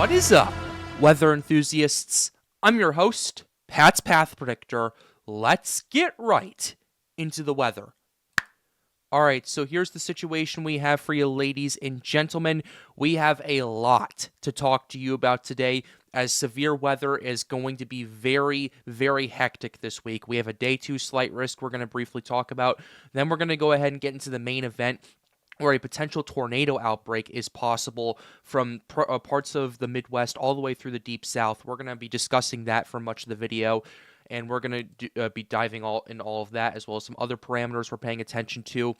What is up, weather enthusiasts? I'm your host, Pat's Path Predictor. Let's get right into the weather. Alright, so here's the situation we have for you, ladies and gentlemen. We have a lot to talk to you about today, as severe weather is going to be very, very hectic this week. We have a day 2 slight risk we're going to briefly talk about. Then we're going to go ahead and get into the main event, where a potential tornado outbreak is possible from parts of the Midwest all the way through the Deep South. We're going to be discussing that for much of the video, and we're going to be diving in all of that, as well as some other parameters we're paying attention to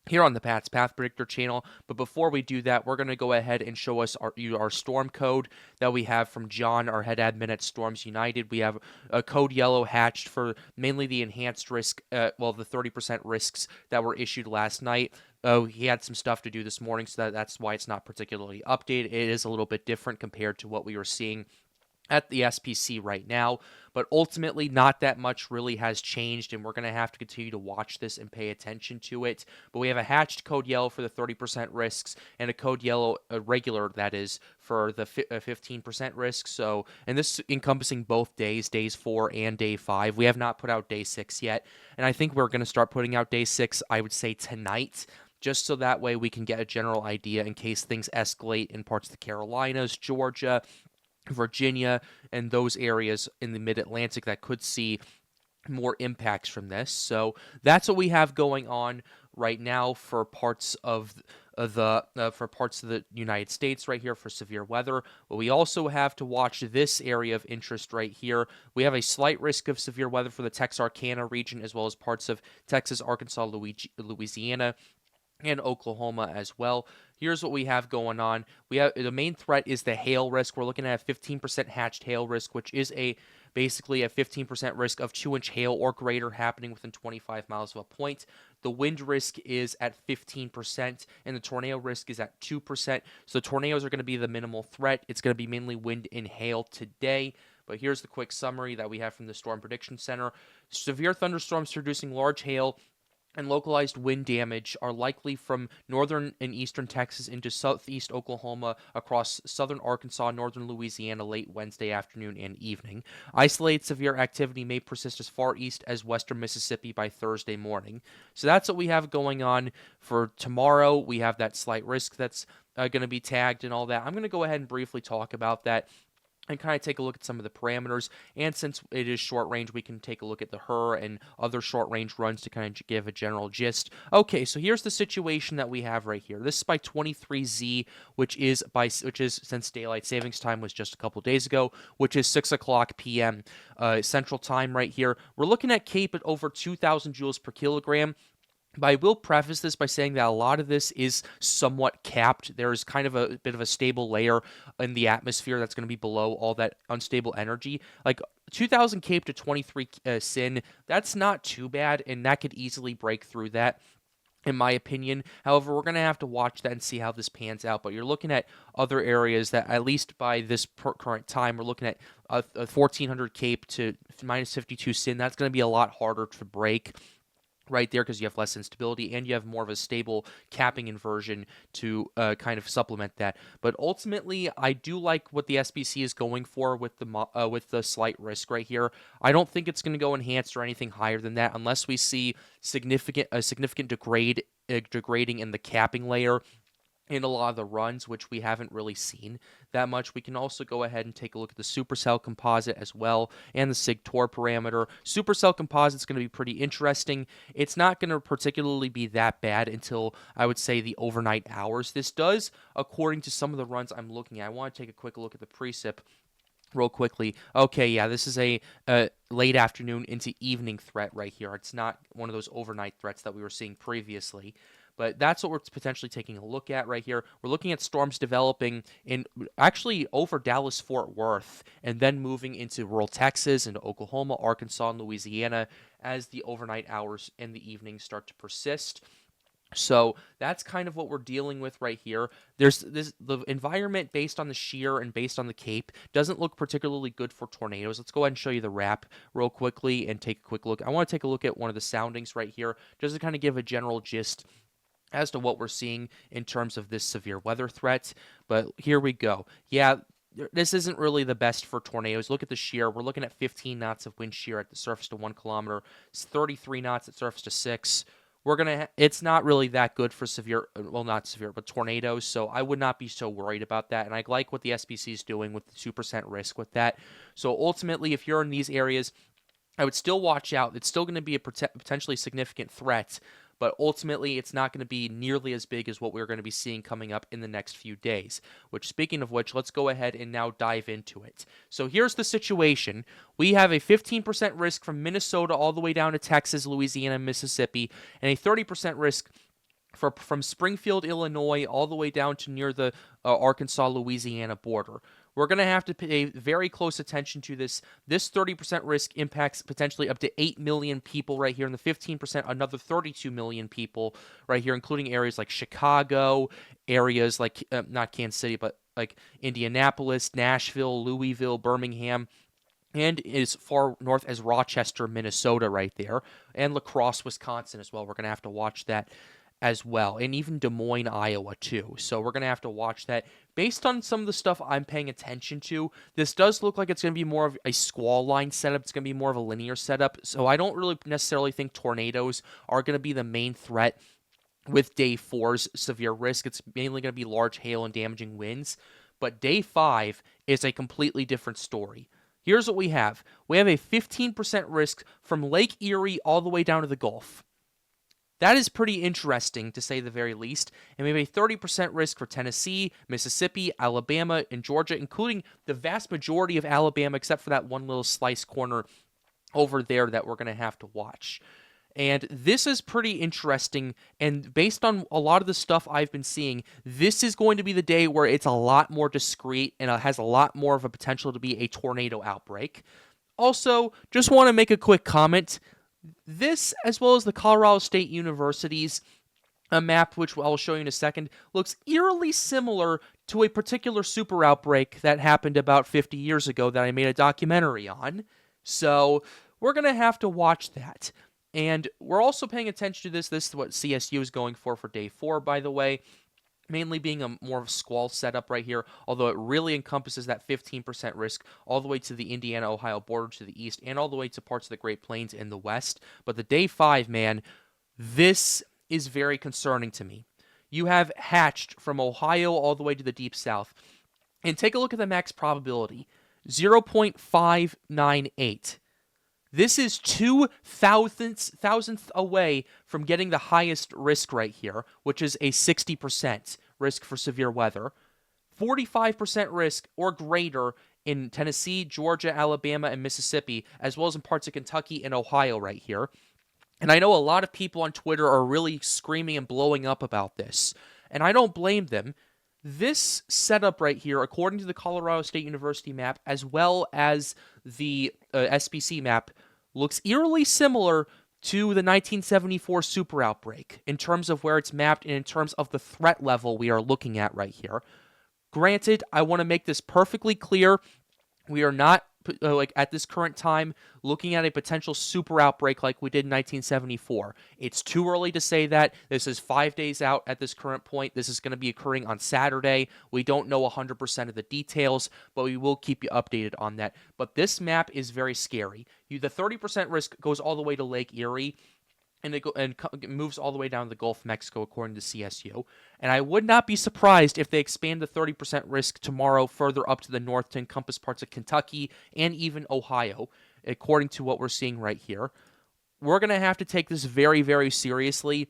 here on the Pat's Path Predictor channel. But before we do that, we're going to go ahead and show us our storm code that we have from John, our head admin at Storms United. We have a code yellow hatched for mainly the enhanced risk, the 30% risks that were issued last night. He had some stuff to do this morning, so that's why it's not particularly updated. It is a little bit different compared to what we were seeing at the SPC right now, but ultimately not that much really has changed, and we're going to have to continue to watch this and pay attention to it. But we have a hatched code yellow for the 30% risks, and a code yellow, a regular, that is, for the 15% risk. So, and this encompassing both days, days 4 and day 5. We have not put out day 6 yet, and I think we're going to start putting out day 6, I would say tonight, just so that way we can get a general idea in case things escalate in parts of the Carolinas, Georgia, Virginia, and those areas in the mid-Atlantic that could see more impacts from this. So that's what we have going on right now for parts of the United States right here for severe weather. But we also have to watch this area of interest right here. We have a slight risk of severe weather for the Texarkana region, as well as parts of Texas, Arkansas, Louisiana, and Oklahoma as well. Here's what we have going on. We have the main threat is the hail risk. We're looking at a 15% hatched hail risk, which is basically a 15% risk of 2-inch hail or greater happening within 25 miles of a point. The wind risk is at 15%, and the tornado risk is at 2%. So tornadoes are going to be the minimal threat. It's going to be mainly wind and hail today. But here's the quick summary that we have from the Storm Prediction Center. Severe thunderstorms producing large hail and localized wind damage are likely from northern and eastern Texas into southeast Oklahoma, across southern Arkansas, northern Louisiana late Wednesday afternoon and evening. Isolated severe activity may persist as far east as western Mississippi by Thursday morning. So that's what we have going on for tomorrow. We have that slight risk that's going to be tagged and all that. I'm going to go ahead and briefly talk about that and kind of take a look at some of the parameters. And since it is short range, we can take a look at the HER and other short range runs to kind of give a general gist. Okay, so here's the situation that we have right here. This is by 23Z, which is since daylight savings time was just a couple days ago, which is 6 o'clock p.m. Central Time right here. We're looking at CAPE at over 2,000 joules per kilogram. But I will preface this by saying that a lot of this is somewhat capped. There is kind of a bit of a stable layer in the atmosphere that's going to be below all that unstable energy. Like 2,000 CAPE to 23 SIN, that's not too bad, and that could easily break through that, in my opinion. However, we're going to have to watch that and see how this pans out. But you're looking at other areas that, at least by this current time, we're looking at a 1,400 CAPE to minus 52 SIN. That's going to be a lot harder to break right there, because you have less instability and you have more of a stable capping inversion to kind of supplement that. But ultimately, I do like what the SBC is going for with the slight risk right here. I don't think it's going to go enhanced or anything higher than that unless we see significant degrading in the capping layer in a lot of the runs, which we haven't really seen that much. We can also go ahead and take a look at the supercell composite as well, and the SIG-TOR parameter. Supercell composite is going to be pretty interesting. It's not going to particularly be that bad until, I would say, the overnight hours. This does, according to some of the runs I'm looking at. I want to take a quick look at the precip real quickly. Okay, yeah, this is a late afternoon into evening threat right here. It's not one of those overnight threats that we were seeing previously. But that's what we're potentially taking a look at right here. We're looking at storms developing actually over Dallas-Fort Worth, and then moving into rural Texas, into Oklahoma, Arkansas, and Louisiana as the overnight hours and the evenings start to persist. So that's kind of what we're dealing with right here. The environment based on the shear and based on the CAPE doesn't look particularly good for tornadoes. Let's go ahead and show you the wrap real quickly and take a quick look. I want to take a look at one of the soundings right here just to kind of give a general gist as to what we're seeing in terms of this severe weather threat. But here we go. Yeah, this isn't really the best for tornadoes. Look at the shear. We're looking at 15 knots of wind shear at the surface to 1 kilometer. It's 33 knots at surface to 6. It's not really that good for severe, well, not severe, but tornadoes. So I would not be so worried about that. And I like what the SBC is doing with the 2% risk with that. So ultimately, if you're in these areas, I would still watch out. It's still going to be a potentially significant threat, but ultimately it's not going to be nearly as big as what we're going to be seeing coming up in the next few days. Which, speaking of which, let's go ahead and now dive into it. So here's the situation. We have a 15% risk from Minnesota all the way down to Texas, Louisiana, Mississippi, and a 30% risk from Springfield, Illinois, all the way down to near the Arkansas-Louisiana border. We're going to have to pay very close attention to this. This 30% risk impacts potentially up to 8 million people right here, and the 15%, another 32 million people right here, including areas like Chicago, areas like, not Kansas City, but like Indianapolis, Nashville, Louisville, Birmingham, and as far north as Rochester, Minnesota right there, and La Crosse, Wisconsin as well. We're going to have to watch that as well, and even Des Moines, Iowa too. So we're going to have to watch that. Based on some of the stuff I'm paying attention to, this does look like it's going to be more of a squall line setup. It's going to be more of a linear setup. So I don't really necessarily think tornadoes are going to be the main threat with day 4's severe risk. It's mainly going to be large hail and damaging winds. But day 5 is a completely different story. Here's what we have. We have a 15% risk from Lake Erie all the way down to the Gulf. That is pretty interesting, to say the very least. And we have a 30% risk for Tennessee, Mississippi, Alabama, and Georgia, including the vast majority of Alabama, except for that one little slice corner over there that we're going to have to watch. And this is pretty interesting, and based on a lot of the stuff I've been seeing, this is going to be the day where it's a lot more discreet and it has a lot more of a potential to be a tornado outbreak. Also, just want to make a quick comment. This, as well as the Colorado State University's map, which I'll show you in a second, looks eerily similar to a particular super outbreak that happened about 50 years ago that I made a documentary on. So we're going to have to watch that. And we're also paying attention to this. This is what CSU is going for day 4, by the way. Mainly being a more of a squall setup right here, although it really encompasses that 15% risk all the way to the Indiana-Ohio border to the east and all the way to parts of the Great Plains in the west. But the day 5, man, this is very concerning to me. You have hatched from Ohio all the way to the deep south. And take a look at the max probability, 0.598. This is 2 thousandths away from getting the highest risk right here, which is a 60% risk for severe weather. 45% risk or greater in Tennessee, Georgia, Alabama, and Mississippi, as well as in parts of Kentucky and Ohio right here. And I know a lot of people on Twitter are really screaming and blowing up about this, and I don't blame them. This setup right here, according to the Colorado State University map, as well as the SBC map, looks eerily similar to the 1974 super outbreak in terms of where it's mapped and in terms of the threat level we are looking at right here. Granted, I want to make this perfectly clear. We are not, at this current time, looking at a potential super outbreak like we did in 1974. It's too early to say that. This is 5 days out at this current point. This is going to be occurring on Saturday. We don't know 100% of the details, but we will keep you updated on that. But this map is very scary. The 30% risk goes all the way to Lake Erie, and it moves all the way down to the Gulf of Mexico, according to CSU. And I would not be surprised if they expand the 30% risk tomorrow further up to the north to encompass parts of Kentucky and even Ohio, according to what we're seeing right here. We're going to have to take this very, very seriously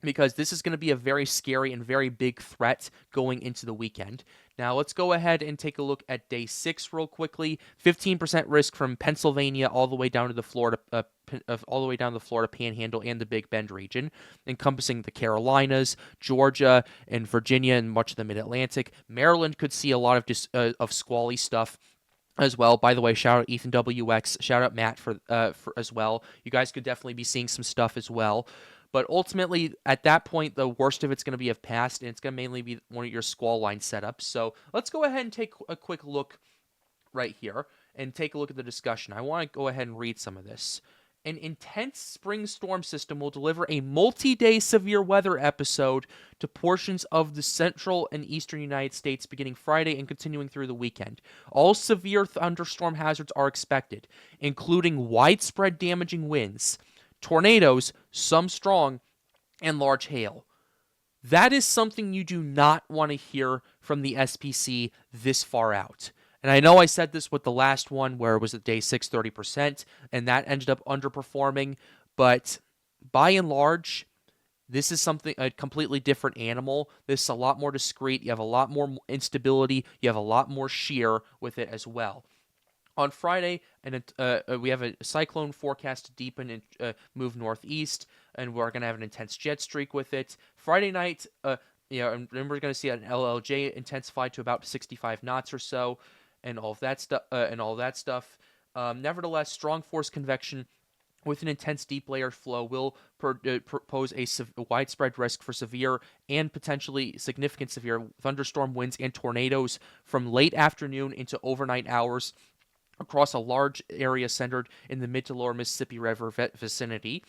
because this is going to be a very scary and very big threat going into the weekend. Now, let's go ahead and take a look at day 6 real quickly. 15% risk from Pennsylvania all the way down to the Florida Panhandle and the Big Bend region, encompassing the Carolinas, Georgia, and Virginia, and much of the Mid-Atlantic. Maryland could see a lot of squally stuff as well. By the way, shout out Ethan WX, shout out Matt for as well. You guys could definitely be seeing some stuff as well. But ultimately, at that point, the worst of it's going to be past, and it's going to mainly be one of your squall line setups. So let's go ahead and take a quick look right here and take a look at the discussion. I want to go ahead and read some of this. An intense spring storm system will deliver a multi-day severe weather episode to portions of the central and eastern United States beginning Friday and continuing through the weekend. All severe thunderstorm hazards are expected, including widespread damaging winds, tornadoes, some strong, and large hail. That is something you do not want to hear from the SPC this far out. And I know I said this with the last one where it was at day 6, 30%, and that ended up underperforming. But by and large, this is a completely different animal. This is a lot more discreet. You have a lot more instability. You have a lot more shear with it as well. On Friday, we have a cyclone forecast to deepen and move northeast, and we're going to have an intense jet streak with it. Friday night, and then we're going to see an LLJ intensify to about 65 knots or so, and all of that stuff. Nevertheless, strong force convection with an intense deep layer flow will pose a widespread risk for severe and potentially significant severe thunderstorm winds and tornadoes from late afternoon into overnight hours across a large area centered in the mid to lower Mississippi River vicinity.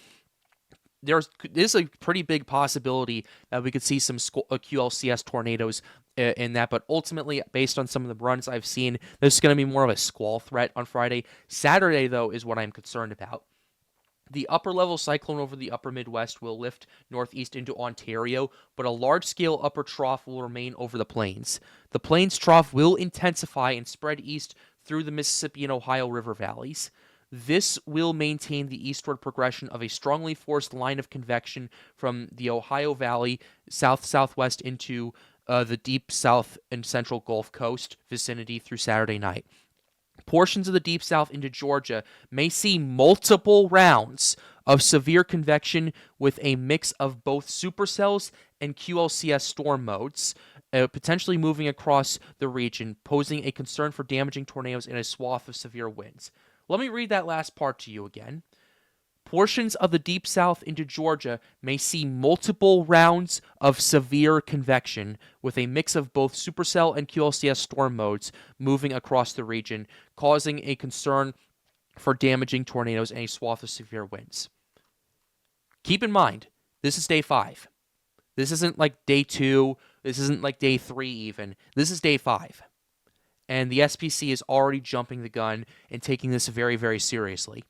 There is a pretty big possibility that we could see some QLCS tornadoes in that, but ultimately, based on some of the runs I've seen, this is going to be more of a squall threat on Friday. Saturday, though, is what I'm concerned about. The upper-level cyclone over the upper Midwest will lift northeast into Ontario, but a large-scale upper trough will remain over the plains. The plains trough will intensify and spread east through the Mississippi and Ohio River valleys. This will maintain the eastward progression of a strongly forced line of convection from the Ohio Valley south-southwest into the deep south and central Gulf Coast vicinity through Saturday night. Portions of the deep south into Georgia may see multiple rounds of severe convection with a mix of both supercells and QLCS storm modes, potentially moving across the region, posing a concern for damaging tornadoes in a swath of severe winds. Let me read that last part to you again. Portions of the deep south into Georgia may see multiple rounds of severe convection with a mix of both supercell and QLCS storm modes moving across the region, causing a concern for damaging tornadoes and a swath of severe winds. Keep in mind, this is day 5. This isn't like day 2. This isn't like day 3 even. This is day 5. And the SPC is already jumping the gun and taking this very, very seriously.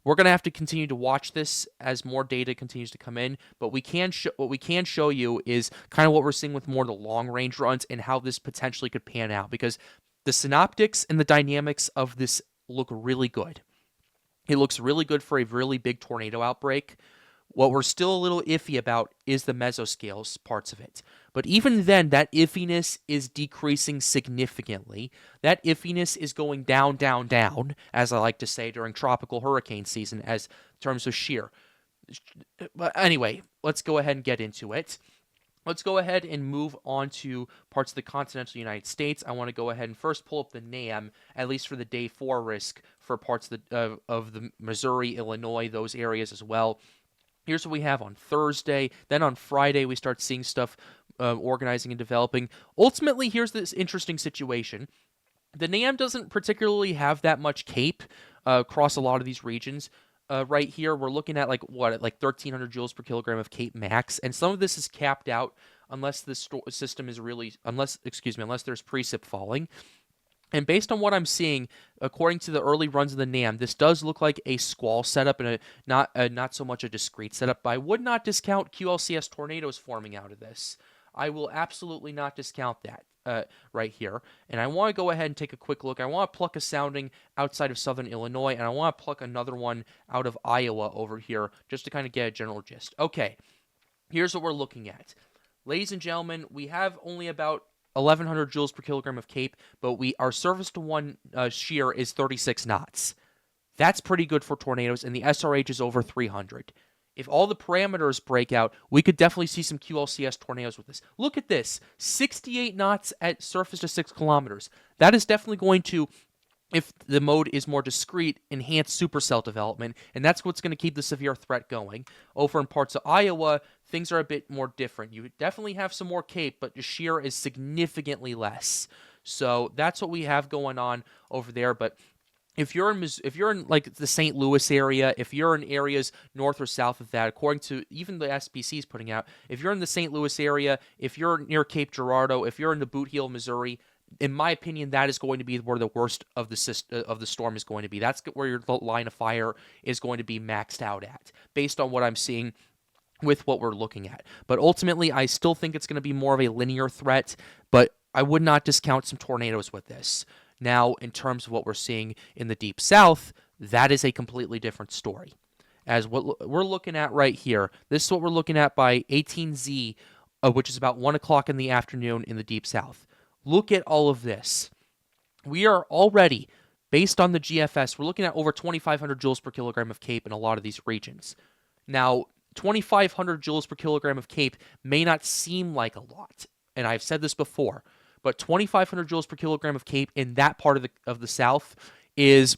We're going to have to continue to watch this as more data continues to come in, but what we can show you is kind of what we're seeing with more of the long-range runs and how this potentially could pan out, because the synoptics and the dynamics of this look really good. It looks really good for a really big tornado outbreak. What we're still a little iffy about is the mesoscales parts of it. But even then, that iffiness is decreasing significantly. That iffiness is going down, down, down, as I like to say during tropical hurricane season, as in terms of shear. But anyway, let's go ahead and get into it. Let's go ahead and move on to parts of the continental United States. I want to go ahead and first pull up the NAM, at least for the day 4 risk for parts of the Missouri, Illinois, those areas as well. Here's what we have on Thursday. Then on Friday, we start seeing stuff organizing and developing. Ultimately, here's this interesting situation. The NAM doesn't particularly have that much CAPE across a lot of these regions. Right here, we're looking at like 1,300 joules per kilogram of CAPE max, and some of this is capped out unless the system is unless there's precip falling. And based on what I'm seeing, according to the early runs of the NAM, this does look like a squall setup and not so much a discrete setup. But I would not discount QLCS tornadoes forming out of this. I will absolutely not discount that right here. And I want to go ahead and take a quick look. I want to pluck a sounding outside of southern Illinois, and I want to pluck another one out of Iowa over here just to kind of get a general gist. Okay, here's what we're looking at. Ladies and gentlemen, we have only about 1,100 joules per kilogram of CAPE, but our surface to one shear is 36 knots. That's pretty good for tornadoes, and the SRH is over 300. If all the parameters break out, we could definitely see some QLCS tornadoes with this. Look at this, 68 knots at surface to 6 kilometers. That is definitely going to, if the mode is more discrete, enhance supercell development, and that's what's going to keep the severe threat going. Over in parts of Iowa, things are a bit more different. You definitely have some more CAPE, but the shear is significantly less. So that's what we have going on over there, but if you're in like the St. Louis area, if you're in areas north or south of that, according to even the SPC is putting out, if you're in the St. Louis area, if you're near Cape Girardeau, if you're in the Boot Heel, Missouri, in my opinion, that is going to be where the worst of the storm is going to be. That's where your line of fire is going to be maxed out at, based on what I'm seeing with what we're looking at. But ultimately, I still think it's going to be more of a linear threat, but I would not discount some tornadoes with this. Now, in terms of what we're seeing in the Deep South, that is a completely different story. As what we're looking at right here, this is what we're looking at by 18Z, which is about 1 o'clock in the afternoon in the Deep South. Look at all of this. We are already, based on the GFS, we're looking at over 2,500 joules per kilogram of CAPE in a lot of these regions. Now, 2,500 joules per kilogram of CAPE may not seem like a lot, and I've said this before, but 2,500 joules per kilogram of CAPE in that part of the South is,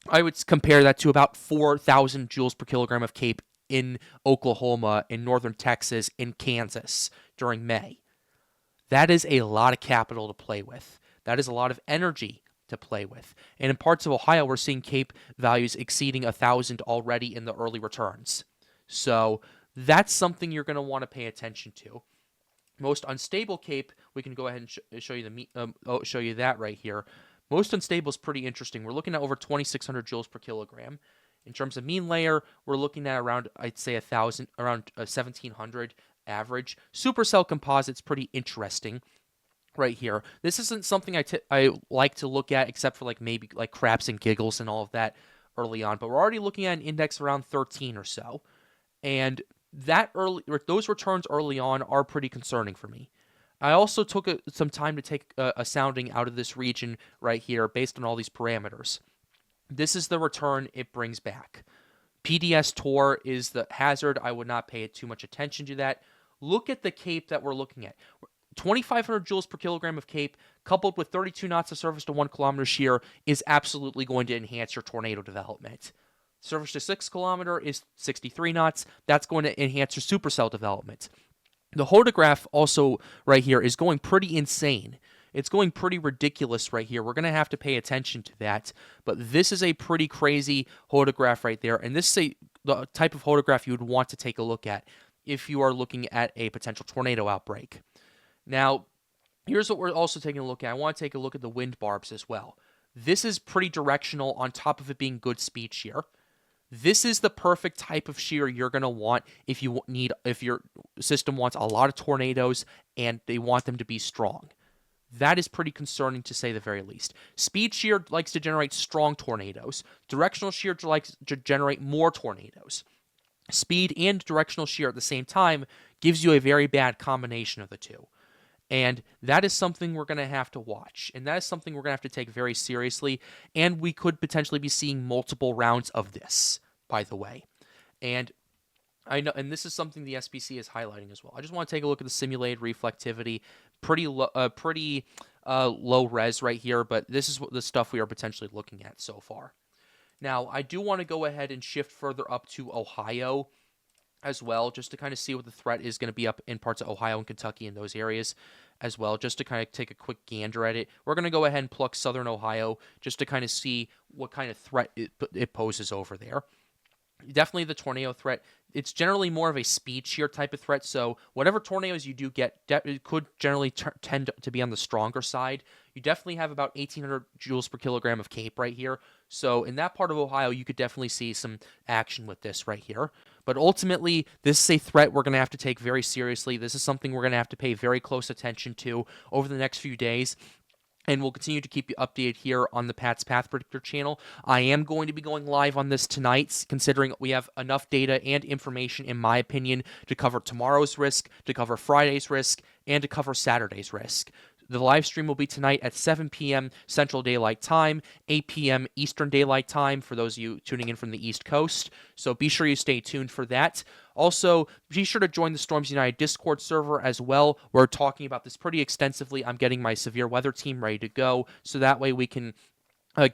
I would compare that to about 4,000 joules per kilogram of CAPE in Oklahoma, in northern Texas, in Kansas during May. That is a lot of capital to play with. That is a lot of energy to play with. And in parts of Ohio, we're seeing CAPE values exceeding 1,000 already in the early returns. So that's something you're going to want to pay attention to. Most unstable CAPE, we can go ahead and show you show you that right here. Most unstable is pretty interesting. We're looking at over 2,600 joules per kilogram. In terms of mean layer, we're looking at around, I'd say, 1,000, around 1,700 average. Supercell composite's pretty interesting right here. This isn't something I like to look at, except for maybe craps and giggles and all of that early on. But we're already looking at an index around 13 or so. And those returns early on are pretty concerning for me. I also took some time to take a sounding out of this region right here based on all these parameters. This is the return it brings back. PDS Tor is the hazard. I would not pay too much attention to that. Look at the CAPE that we're looking at. 2,500 joules per kilogram of CAPE coupled with 32 knots of surface to 1 kilometer shear is absolutely going to enhance your tornado development. Surface to 6 kilometer is 63 knots. That's going to enhance your supercell development. The hodograph also right here is going pretty insane. It's going pretty ridiculous right here. We're going to have to pay attention to that. But this is a pretty crazy hodograph right there. And this is the type of hodograph you would want to take a look at if you are looking at a potential tornado outbreak. Now, here's what we're also taking a look at. I want to take a look at the wind barbs as well. This is pretty directional on top of it being good speed shear. This is the perfect type of shear you're going to want if your system wants a lot of tornadoes and they want them to be strong. That is pretty concerning to say the very least. Speed shear likes to generate strong tornadoes. Directional shear likes to generate more tornadoes. Speed and directional shear at the same time gives you a very bad combination of the two. And that is something we're going to have to watch. And that is something we're going to have to take very seriously. And we could potentially be seeing multiple rounds of this, by the way. And I know, and this is something the SPC is highlighting as well. I just want to take a look at the simulated reflectivity. Pretty low res right here, but this is the stuff we are potentially looking at so far. Now, I do want to go ahead and shift further up to Ohio as well, just to kind of see what the threat is going to be up in parts of Ohio and Kentucky and those areas as well, just to kind of take a quick gander at it. We're going to go ahead and pluck southern Ohio just to kind of see what kind of threat it poses over there. Definitely the tornado threat. It's generally more of a speed shear type of threat, so whatever tornadoes you do get, it could generally tend to be on the stronger side. You definitely have about 1,800 joules per kilogram of CAPE right here, so in that part of Ohio, you could definitely see some action with this right here. But ultimately, this is a threat we're going to have to take very seriously. This is something we're going to have to pay very close attention to over the next few days. And we'll continue to keep you updated here on the Pat's Path Predictor channel. I am going to be going live on this tonight, considering we have enough data and information, in my opinion, to cover tomorrow's risk, to cover Friday's risk, and to cover Saturday's risk. The live stream will be tonight at 7 p.m. Central Daylight Time, 8 p.m. Eastern Daylight Time for those of you tuning in from the East Coast. So be sure you stay tuned for that. Also, be sure to join the Storms United Discord server as well. We're talking about this pretty extensively. I'm getting my severe weather team ready to go, so that way we can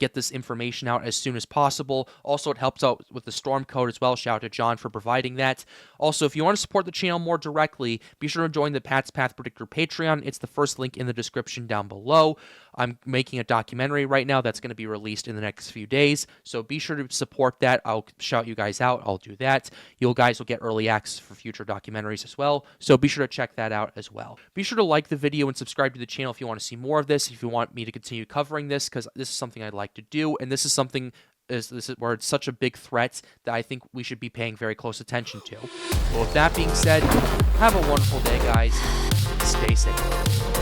get this information out as soon as possible. Also, it helps out with the storm code as well. Shout out to John for providing that. Also, if you want to support the channel more directly, be sure to join the Pat's Path Predictor Patreon. It's the first link in the description down below. I'm making a documentary right now that's going to be released in the next few days, so be sure to support that. I'll shout you guys out. I'll do that. You guys will get early access for future documentaries as well, so be sure to check that out as well. Be sure to like the video and subscribe to the channel if you want to see more of this, if you want me to continue covering this, because this is something I'd like to do, and this is something this is where it's such a big threat that I think we should be paying very close attention to. Well, with that being said, have a wonderful day, guys. Stay safe.